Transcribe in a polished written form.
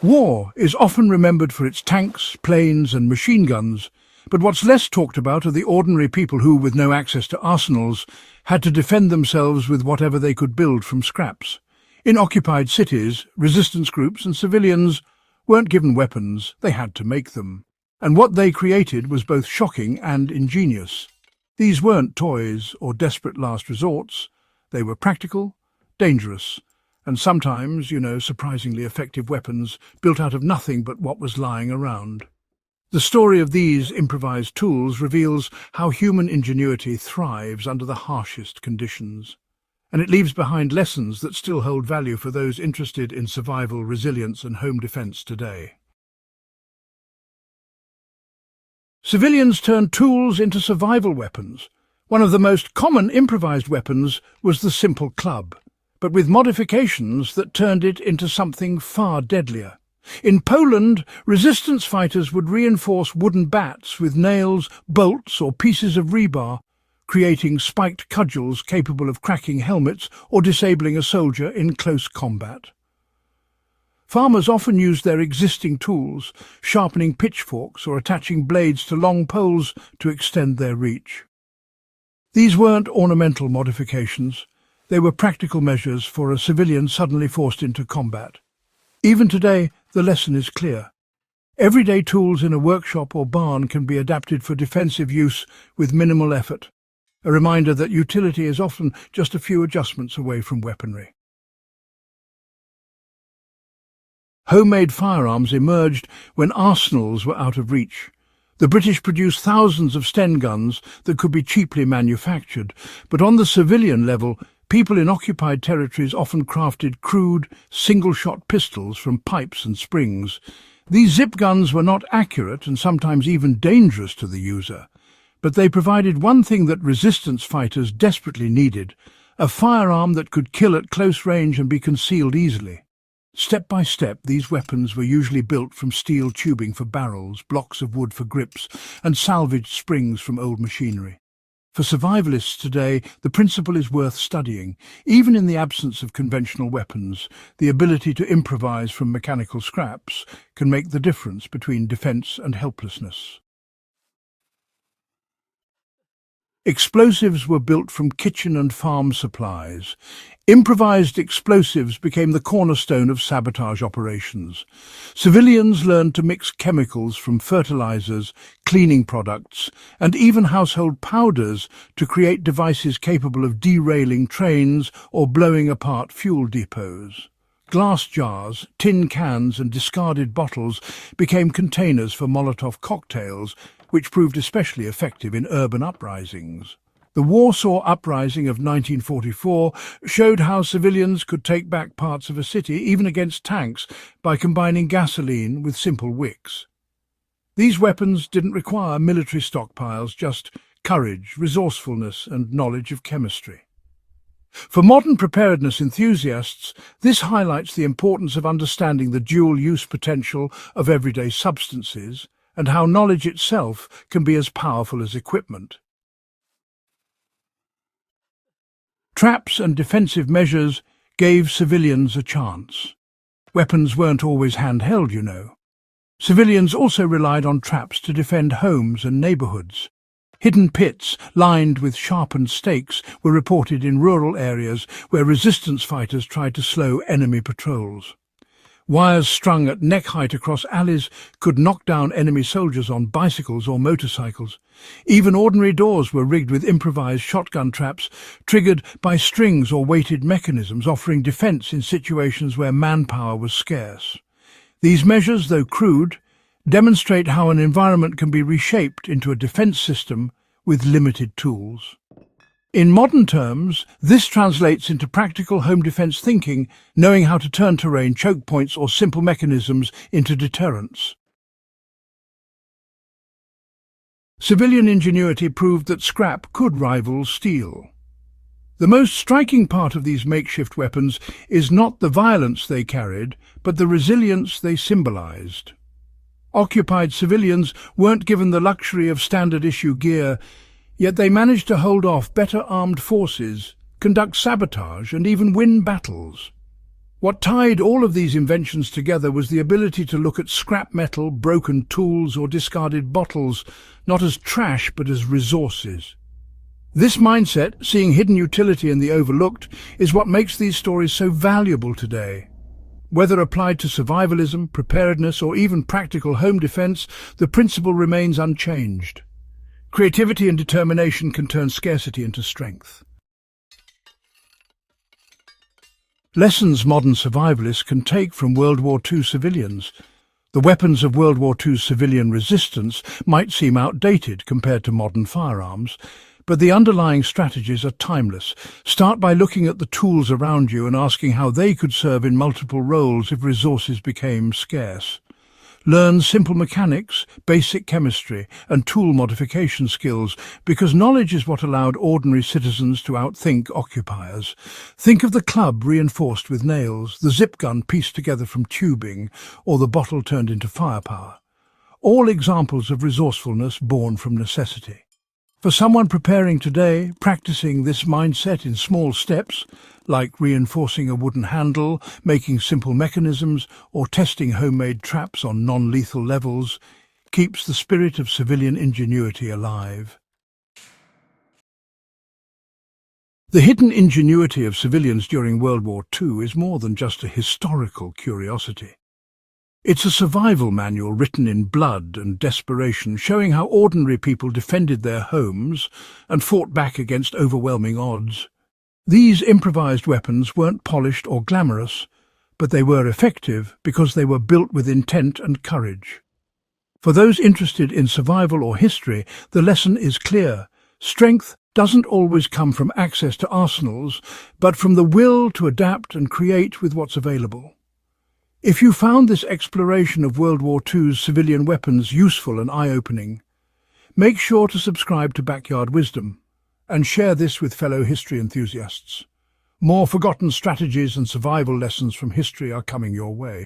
War is often remembered for its tanks, planes and machine guns, but what's less talked about are the ordinary people who, with no access to arsenals, had to defend themselves with whatever they could build from scraps. In occupied cities, resistance groups and civilians weren't given weapons, they had to make them. And what they created was both shocking and ingenious. These weren't toys or desperate last resorts. They were practical, dangerous, and sometimes, surprisingly effective weapons built out of nothing but what was lying around. The story of these improvised tools reveals how human ingenuity thrives under the harshest conditions. And it leaves behind lessons that still hold value for those interested in survival, resilience and home defense today. Civilians turned tools into survival weapons. One of the most common improvised weapons was the simple club, but with modifications that turned it into something far deadlier. In Poland, resistance fighters would reinforce wooden bats with nails, bolts or pieces of rebar, creating spiked cudgels capable of cracking helmets or disabling a soldier in close combat. Farmers often used their existing tools, sharpening pitchforks or attaching blades to long poles to extend their reach. These weren't ornamental modifications. They were practical measures for a civilian suddenly forced into combat. Even today, the lesson is clear. Everyday tools in a workshop or barn can be adapted for defensive use with minimal effort, a reminder that utility is often just a few adjustments away from weaponry. Homemade firearms emerged when arsenals were out of reach. The British produced thousands of Sten guns that could be cheaply manufactured, but on the civilian level, people in occupied territories often crafted crude, single-shot pistols from pipes and springs. These zip guns were not accurate and sometimes even dangerous to the user, but they provided one thing that resistance fighters desperately needed: a firearm that could kill at close range and be concealed easily. Step by step, these weapons were usually built from steel tubing for barrels, blocks of wood for grips, and salvaged springs from old machinery. For survivalists today, the principle is worth studying. Even in the absence of conventional weapons, the ability to improvise from mechanical scraps can make the difference between defense and helplessness. Explosives were built from kitchen and farm supplies. Improvised explosives became the cornerstone of sabotage operations. Civilians learned to mix chemicals from fertilizers, cleaning products, and even household powders to create devices capable of derailing trains or blowing apart fuel depots. Glass jars, tin cans and discarded bottles became containers for Molotov cocktails, which proved especially effective in urban uprisings. The Warsaw Uprising of 1944 showed how civilians could take back parts of a city, even against tanks, by combining gasoline with simple wicks. These weapons didn't require military stockpiles, just courage, resourcefulness, and knowledge of chemistry. For modern preparedness enthusiasts, this highlights the importance of understanding the dual-use potential of everyday substances and how knowledge itself can be as powerful as equipment. Traps and defensive measures gave civilians a chance. Weapons weren't always handheld, Civilians also relied on traps to defend homes and neighborhoods. Hidden pits lined with sharpened stakes were reported in rural areas where resistance fighters tried to slow enemy patrols. Wires strung at neck height across alleys could knock down enemy soldiers on bicycles or motorcycles. Even ordinary doors were rigged with improvised shotgun traps triggered by strings or weighted mechanisms, offering defense in situations where manpower was scarce. These measures, though crude, demonstrate how an environment can be reshaped into a defense system with limited tools. In modern terms, this translates into practical home defense thinking, knowing how to turn terrain, choke points or simple mechanisms into deterrents. Civilian ingenuity proved that scrap could rival steel. The most striking part of these makeshift weapons is not the violence they carried, but the resilience they symbolized. Occupied civilians weren't given the luxury of standard-issue gear, yet they managed to hold off better armed forces, conduct sabotage, and even win battles. What tied all of these inventions together was the ability to look at scrap metal, broken tools, or discarded bottles, not as trash but as resources. This mindset, seeing hidden utility in the overlooked, is what makes these stories so valuable today. Whether applied to survivalism, preparedness, or even practical home defense, the principle remains unchanged. Creativity and determination can turn scarcity into strength. Lessons modern survivalists can take from World War II civilians. The weapons of World War II's civilian resistance might seem outdated compared to modern firearms, but the underlying strategies are timeless. Start by looking at the tools around you and asking how they could serve in multiple roles if resources became scarce. Learn simple mechanics, basic chemistry, and tool modification skills, because knowledge is what allowed ordinary citizens to outthink occupiers. Think of the club reinforced with nails, the zip gun pieced together from tubing, or the bottle turned into firepower. All examples of resourcefulness born from necessity. For someone preparing today, practicing this mindset in small steps, like reinforcing a wooden handle, making simple mechanisms, or testing homemade traps on non-lethal levels, keeps the spirit of civilian ingenuity alive. The hidden ingenuity of civilians during World War II is more than just a historical curiosity. It's a survival manual written in blood and desperation, showing how ordinary people defended their homes and fought back against overwhelming odds. These improvised weapons weren't polished or glamorous, but they were effective because they were built with intent and courage. For those interested in survival or history, the lesson is clear. Strength doesn't always come from access to arsenals, but from the will to adapt and create with what's available. If you found this exploration of World War II's civilian weapons useful and eye-opening, make sure to subscribe to Backyard Wisdom and share this with fellow history enthusiasts. More forgotten strategies and survival lessons from history are coming your way.